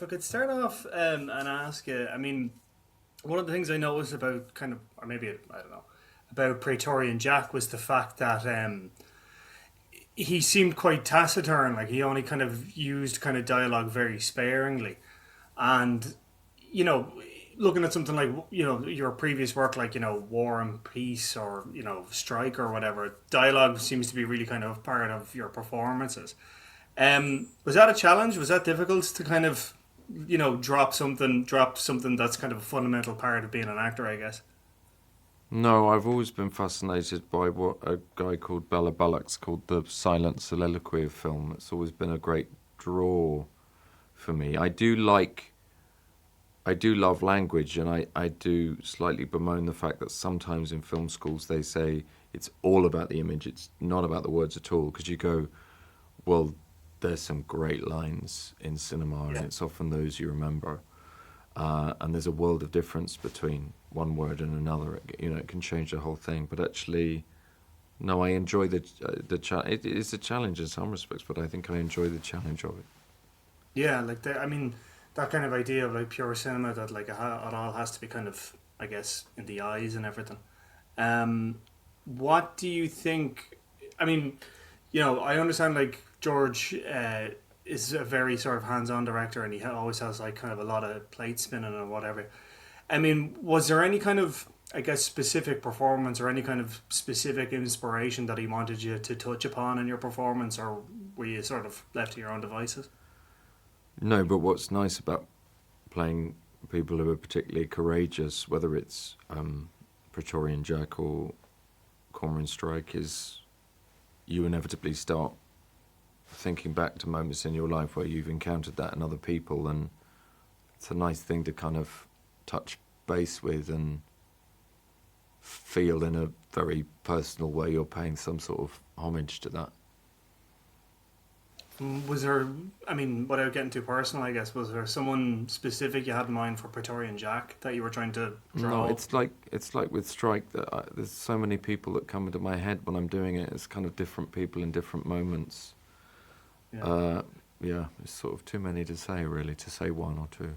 if I could start off and ask you, I mean, one of the things I noticed about kind of, or maybe I don't know, about Praetorian Jack was the fact that he seemed quite taciturn. Like he only kind of used kind of dialogue very sparingly, and you know, looking at something like your previous work, like War and Peace or Strike or whatever, dialogue seems to be really kind of part of your performances. Was that a challenge? Was that difficult to kind of drop something that's kind of a fundamental part of being an actor, I guess? No, I've always been fascinated by what a guy called Bella Bullock's called the silent soliloquy of film. It's always been a great draw for me. I do love language, and I do slightly bemoan the fact that sometimes in film schools they say it's all about the image, it's not about the words at all, because you go, well, there's some great lines in cinema, and Yeah. it's often those you remember. And there's a world of difference between one word and another. It can change the whole thing. But actually, no, I enjoy the challenge. It is a challenge in some respects, but I think I enjoy the challenge of it. Yeah, like I mean, that kind of idea of like pure cinema that like it all has to be kind of, I guess, in the eyes and everything. Um, what do you think? I mean, I understand like George is a very sort of hands-on director, and he always has like kind of a lot of plate spinning or whatever. I mean, was there any kind of, I guess, specific performance or any kind of specific inspiration that he wanted you to touch upon in your performance, or were you sort of left to your own devices? No, but what's nice about playing people who are particularly courageous, whether it's Praetorian Jack or Cormoran Strike, is you inevitably start thinking back to moments in your life where you've encountered that in other people, and it's a nice thing to kind of touch base with and feel in a very personal way you're paying some sort of homage to that. Was there, I mean, without getting too personal, I guess, was there someone specific you had in mind for Praetorian Jack that you were trying to No, draw up? it's like with Strike that there's so many people that come into my head when I'm doing it. It's kind of different people in different moments. Yeah, Uh, yeah, it's sort of too many to say, really, to say one or two.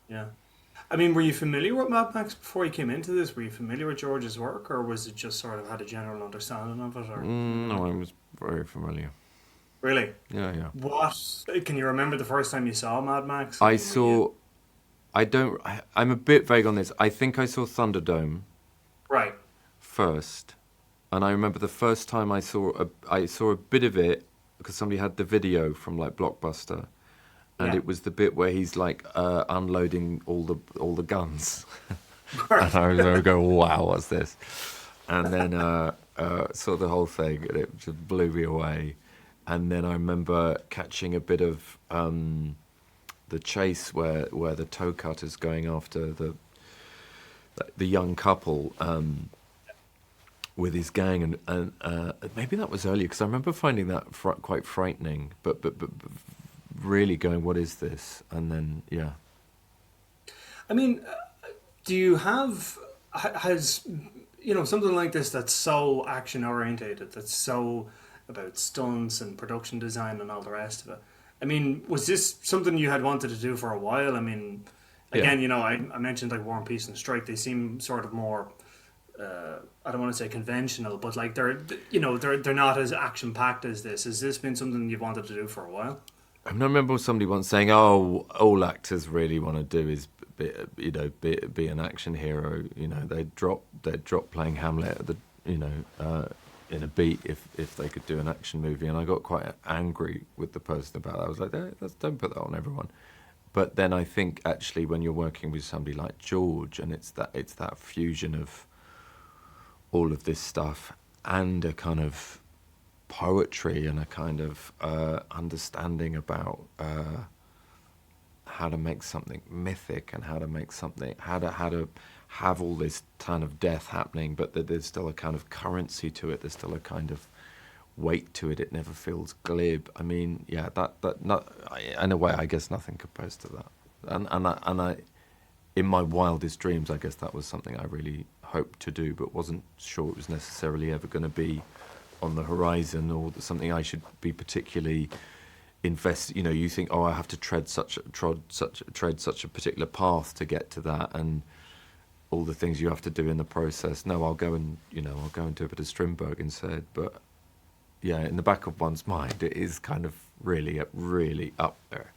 yeah. I mean, were you familiar with Mad Max before you came into this? Were you familiar with George's work, or was it just sort of had a general understanding of it, or anything No, like I that? was very familiar. Really? Yeah, yeah. What can you remember the first time you saw Mad Max? I I mean, were you saw. I don't. I'm a bit vague on this. I think I saw Thunderdome right? first, and I remember the first time I saw a bit of it because somebody had the video from like Blockbuster, and Yeah, it was the bit where he's like unloading all the guns, and right. I was I go, wow, what's this? And then saw the whole thing, and it just blew me away. And then I remember catching a bit of the chase where the toe cut is going after the young couple with his gang, and maybe that was earlier because I remember finding that quite frightening, but really going, what is this? And then yeah. I mean, do you have has something like this that's so action orientated, that's so about stunts and production design and all the rest of it? I mean, was this something you had wanted to do for a while? I mean, Yeah. again, I mentioned like War and Peace and Strike. They seem sort of more. I don't want to say conventional, but like they're not as action packed as this. Has this been something you've wanted to do for a while? I remember somebody once saying, "Oh, all actors really want to do is be an action hero. They'd drop playing Hamlet at the you know in a beat if they could do an action movie." And I got quite angry with the person about that. I was like, Don't put that on everyone." But then I think actually when you're working with somebody like George, and it's that fusion of all of this stuff and a kind of poetry and a kind of understanding about how to make something mythic and how to have all this ton of death happening, but that there's still a kind of currency to it. There's still a kind of weight to it. It never feels glib. I mean, yeah, that not in a way, I guess nothing compares to that. And I, in my wildest dreams, I guess that was something I really hoped to do, but wasn't sure it was necessarily ever going to be on the horizon or something I should be particularly invest. You know, you think, oh, I have to tread such a particular path to get to that, and all the things you have to do in the process. No, I'll go and do a bit of Strindberg instead. But yeah, in the back of one's mind, it is kind of really up there.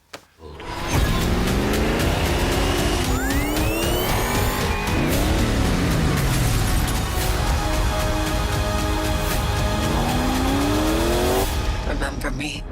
Remember me.